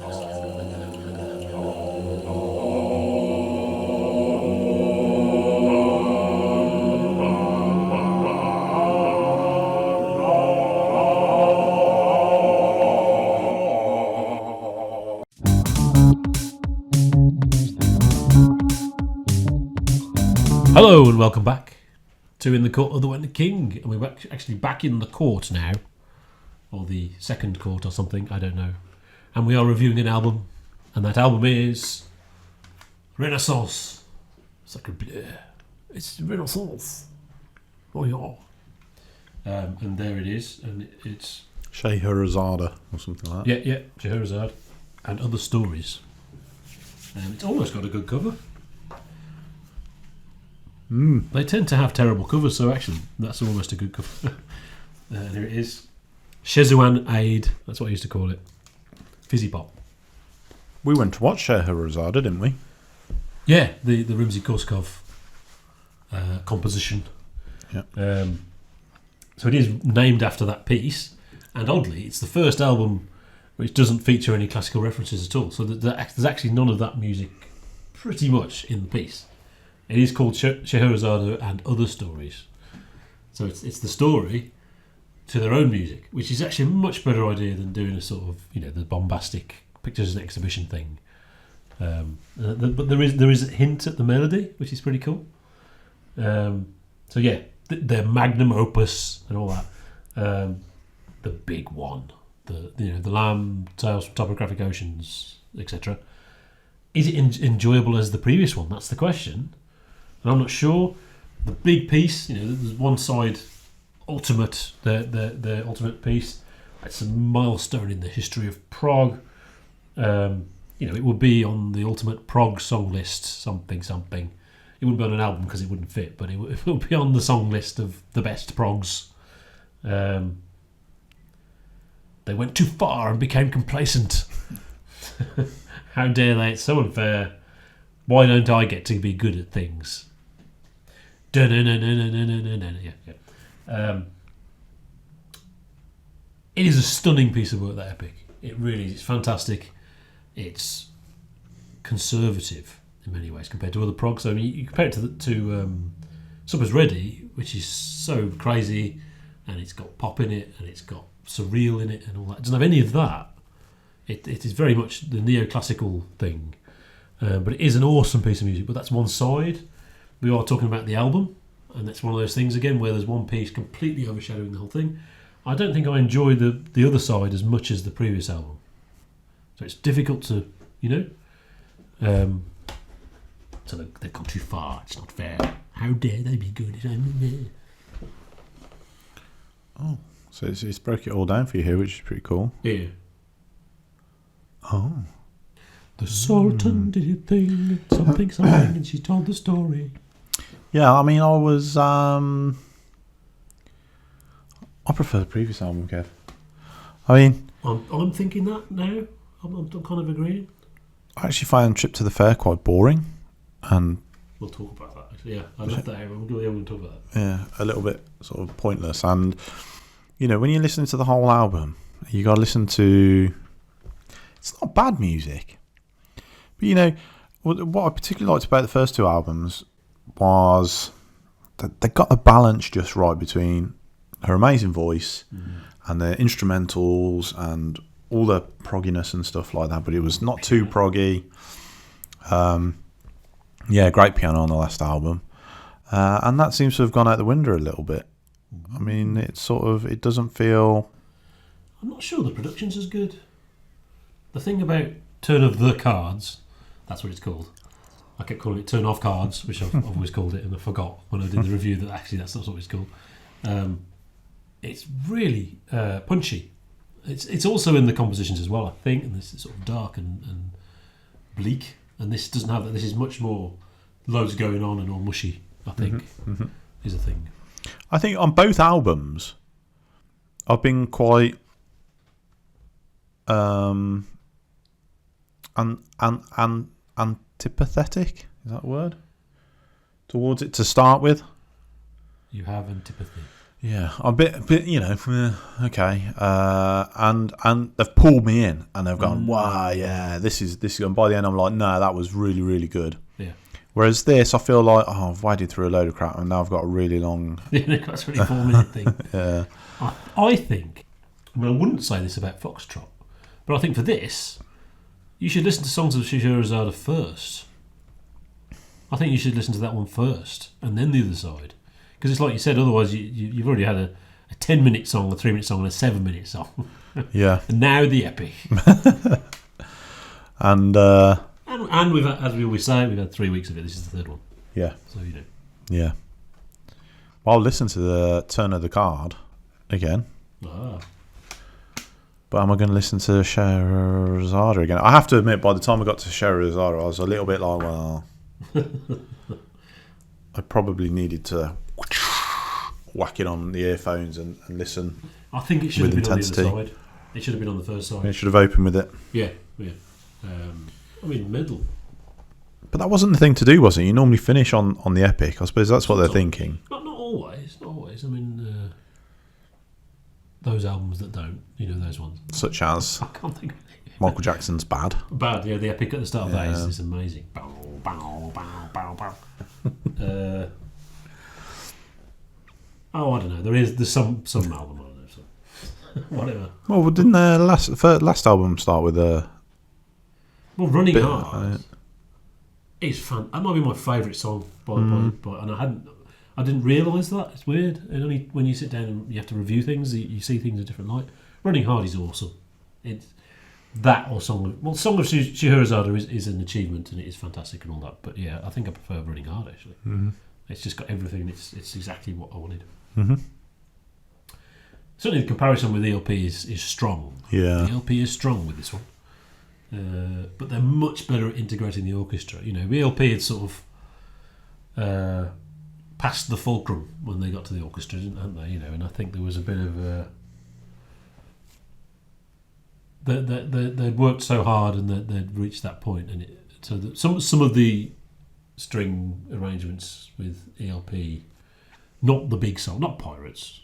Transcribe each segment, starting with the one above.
Hello and welcome back to In the Court of the Wenton King, and we're actually back in the court now, or the second court or something, I don't know, and we are reviewing an album, and that album is Renaissance. Sacre bleu. It's Renaissance. Oh yeah. And there it is, and it's Scheherazade or something like that. yeah, Scheherazade and Other Stories. It's almost got a good cover. They tend to have terrible covers, so actually that's almost a good cover. Here it is. Scheherazade, that's what I used to call it. Fizzy pop. We went to watch Scheherazade, didn't we? Yeah, the Rimsky-Korsakov composition. Yeah. So it is named after that piece, and oddly, it's the first album which doesn't feature any classical references at all. So there's actually none of that music pretty much in the piece. It is called Scheherazade and Other Stories. So it's the story to their own music, which is actually a much better idea than doing a sort of, the bombastic pictures and exhibition thing. But there is a hint at the melody, which is pretty cool. So yeah, their magnum opus and all that. The big one, the Lamb, Tales from Topographic Oceans, etc. Is it enjoyable as the previous one? That's the question. And I'm not sure. The big piece, there's one side, ultimate, the ultimate piece. It's a milestone in the history of prog. It would be on the ultimate prog song list, something. It wouldn't be on an album because it wouldn't fit, but it would be on the song list of the best progs. They went too far and became complacent. How dare they? It's so unfair. Why don't I get to be good at things? Yeah. It is a stunning piece of work, that epic. It really is. It's fantastic. It's conservative in many ways compared to other progs. I mean, you compare it to Supper's Ready, which is so crazy, and it's got pop in it, and it's got surreal in it, and all that. It doesn't have any of that. It is very much the neoclassical thing. But it is an awesome piece of music, but that's one side. We are talking about the album, and that's one of those things, again, where there's one piece completely overshadowing the whole thing. I don't think I enjoy the other side as much as the previous album. So it's difficult to, so they've gone too far. It's not fair. How dare they be good? Oh, so it's broke it all down for you here, which is pretty cool. Yeah. Oh. The Sultan did a thing, something, and she told the story. Yeah, I mean, I prefer the previous album, Kev. I mean, I'm thinking that now. I'm kind of agreeing. I actually find Trip to the Fair quite boring, and we'll talk about that. Actually, yeah, I love that. We'll talk about that. Yeah, a little bit sort of pointless. And when you listen to the whole album, you got to listen to. It's not bad music. But what I particularly liked about the first two albums was that they got the balance just right between her amazing voice and the instrumentals and all the progginess and stuff like that, but it was not too proggy. Great piano on the last album. And that seems to have gone out the window a little bit. I mean, it doesn't feel... I'm not sure the production's as good. The thing about Turn of the Cards, that's what it's called. I kept calling it Turn Off Cards, which I've always called it, and I forgot when I did the review that actually that's not what it's called. It's really punchy. It's also in the compositions as well, I think, and this is sort of dark and bleak, and this doesn't have that. This is much more loads going on and all mushy, I think, is a thing. I think on both albums, I've been quite antipathetic, is that a word? Towards it to start with. You have antipathy. Yeah, a bit, okay. And they've pulled me in, and they've gone, wow, yeah, this is. And by the end, I'm like, no, that was really, really good. Yeah. Whereas this, I feel like, I've waded through a load of crap, and now I've got a really long. That's a really 4-minute thing. Yeah. I think. I mean, I wouldn't say this about Foxtrot, but I think for this, you should listen to Songs of Scheherazade first. I think you should listen to that one first, and then the other side. Because it's like you said, otherwise you've already had a 10-minute song, a 3-minute song, and a 7-minute song. Yeah. And now the epic. And we've had, as we always say, we've had 3 weeks of it. This is the third one. Yeah. So you know. Yeah. Well, I'll listen to the Turn of the Card again. Ah. But am I going to listen to Scheherazade again? I have to admit, by the time I got to Scheherazade, I was a little bit like, well, I probably needed to whack it on the earphones and listen. I think it should have been intensity. On the other side. It should have been on the first side. It should have opened with it. Yeah. I mean, middle. But that wasn't the thing to do, was it? You normally finish on the epic. I suppose that's what they're thinking. Not always. Not always. I mean, those albums that don't, those ones. Such as I can't think of it. Michael Jackson's Bad. Bad, yeah. The epic at the start of that is amazing. Bow, bow, bow, bow, bow. I don't know. There's some album on there, so whatever. Well, didn't their last album start with a? Well, Running Hard is fun. That might be my favourite song by and I didn't realise that. It's weird. And only when you sit down and you have to review things, you see things in a different light. Running Hard is awesome. It's that or Song of Scheherazade is an achievement, and it is fantastic and all that. But yeah, I think I prefer Running Hard actually. Mm-hmm. It's just got everything. It's exactly what I wanted. Mm-hmm. Certainly, the comparison with ELP is strong. Yeah, ELP is strong with this one. But they're much better at integrating the orchestra. ELP had sort of passed the fulcrum when they got to the orchestra, hadn't they? And I think there was a bit of they'd worked so hard and they'd reached that point, and some of the string arrangements with ELP, not the big song, not Pirates,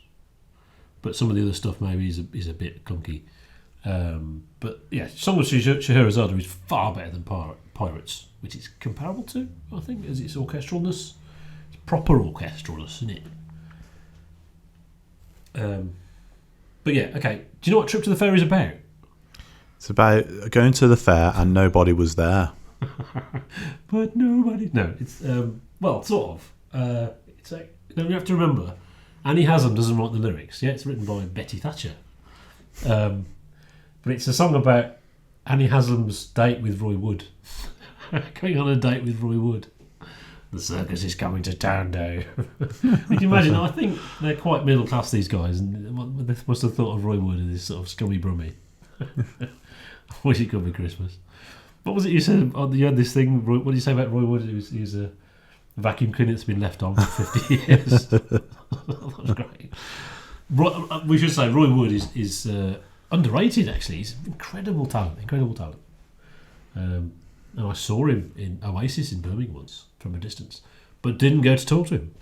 but some of the other stuff maybe is a bit clunky. But yeah, Song of Scheherazade is far better than Pirates, which it's comparable to, I think, as its orchestralness. It's proper orchestralness, isn't it? But yeah, okay. Do you know what Trip to the Fair is about? It's about going to the fair and nobody was there. But nobody. No, it's well, sort of. It's like, you have to remember, Annie Haslam doesn't write the lyrics. Yeah, it's written by Betty Thatcher. But it's a song about Annie Haslam's date with Roy Wood. Going on a date with Roy Wood. The circus is coming to town now. You can imagine, I think they're quite middle class, these guys, and they must have thought of Roy Wood as this sort of scummy brummy. I wish it could be Christmas. What was it you said? You had this thing, what did you say about Roy Wood? He was a vacuum cleaner that's been left on for 50 years. That was great. We should say Roy Wood is underrated, actually. He's incredible talent. And I saw him in Oasis in Birmingham once from a distance, but didn't go to talk to him.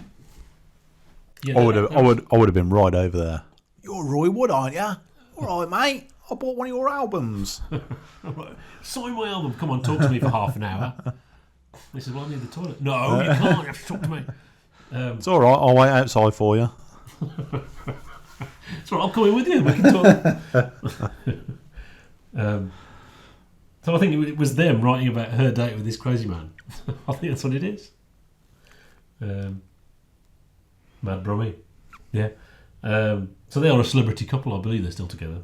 Yeah, I would have been right over there. You're Roy Wood, aren't you? All right, mate. I bought one of your albums. Sign my album. Come on, talk to me for half an hour. He said, well, I need the toilet. No, you can't. You have to talk to me. It's all right. I'll wait outside for you. It's all right. I'll come in with you. We can talk. So I think it was them writing about her date with this crazy man. I think that's what it is. Mad Brummy. Yeah. So they are a celebrity couple. I believe they're still together.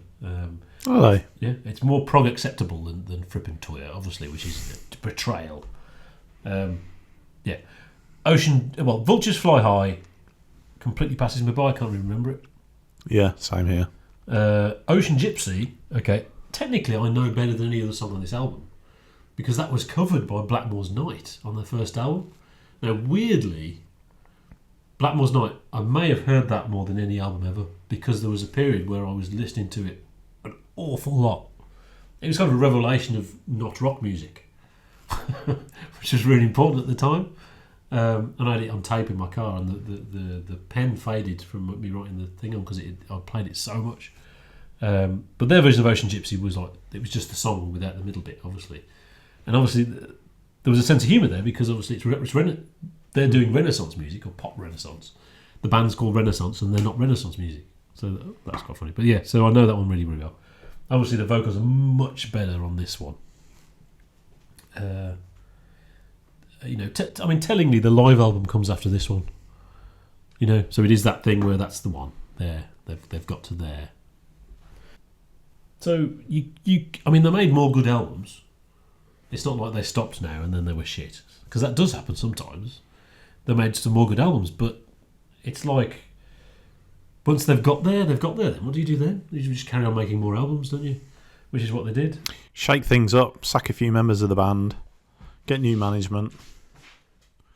Are they? Yeah. It's more prog acceptable than Fripp and Toyah, obviously, which is Betrayal. Yeah. Vultures Fly High completely passes me by. I can't even remember it. Yeah, same here. Ocean Gypsy, okay. Technically, I know better than any other song on this album because that was covered by Blackmore's Night on their first album. Now, weirdly, Blackmore's Night, I may have heard that more than any album ever because there was a period where I was listening to it an awful lot. It was kind of a revelation of not rock music, which was really important at the time. And I had it on tape in my car, and the pen faded from me writing the thing on because I played it so much. But their version of Ocean Gypsy was like, it was just the song without the middle bit, obviously. And obviously there was a sense of humour there because obviously they're doing Renaissance music or pop Renaissance. The band's called Renaissance and they're not Renaissance music. So that's quite funny. But yeah, so I know that one really, really well. Obviously the vocals are much better on this one. Tellingly, the live album comes after this one. So it is that thing where that's the one. They've got to there. So they made more good albums. It's not like they stopped now and then they were shit, because that does happen sometimes. They made some more good albums, but it's like once they've got there. Then what do you do then? You just carry on making more albums, don't you? Which is what they did. Shake things up, sack a few members of the band, get new management.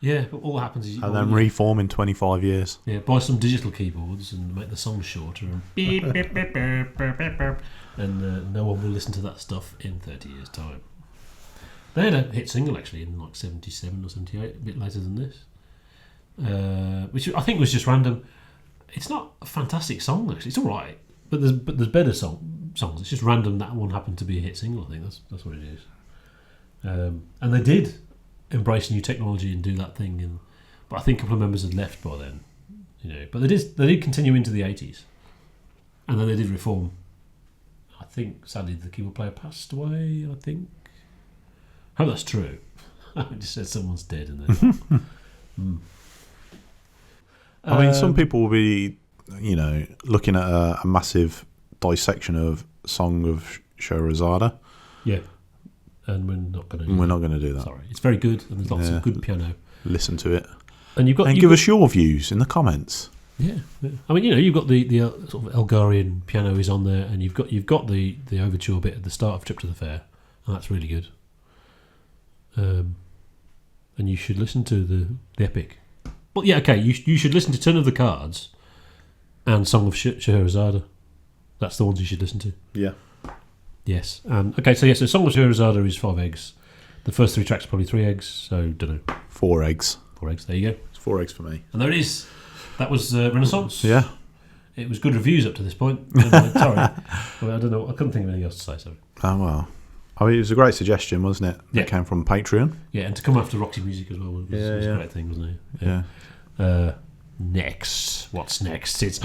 Yeah, but all that happens is... And then reform in 25 years. Yeah, buy some digital keyboards and make the songs shorter and beep, beep, beep, beep, beep, beep, beep, and no one will listen to that stuff in 30 years' time. They had a hit single, actually, in like 77 or 78, a bit later than this, which I think was just random. It's not a fantastic song, actually. It's all right, but there's better songs. It's just random that one happened to be a hit single, I think. That's what it is. And they did embrace new technology and do that thing, but I think a couple of members had left by then, but they did continue into the 80s, and then they did reform. I think sadly the keyboard player passed away. I hope that's true. I just said someone's dead and then some people will be looking at a massive dissection of Song of Scheherazade. Yeah. And we're not going to do that. Sorry, it's very good, and there's lots of good piano. Listen to it, and give us your views in the comments. Yeah. I mean, you've got the sort of Elgarian piano is on there, and you've got the overture bit at the start of Trip to the Fair, and that's really good. And you should listen to the epic. Well, yeah, okay. You should listen to Turn of the Cards and Song of Scheherazade. That's the ones you should listen to. Yeah. Yes. So Song of Scheherazade is 5 eggs. The first 3 tracks are probably 3 eggs, so don't know. 4 eggs. 4 eggs, there you go. It's 4 eggs for me. And there it is. That was Renaissance. Yeah. It was good reviews up to this point. Sorry. I don't know. I couldn't think of anything else to say, sorry. Oh, well. I mean, it was a great suggestion, wasn't it? Yeah. It came from Patreon. Yeah, and to come after Roxy Music as well was a great thing, wasn't it? Yeah. Next. What's next? It's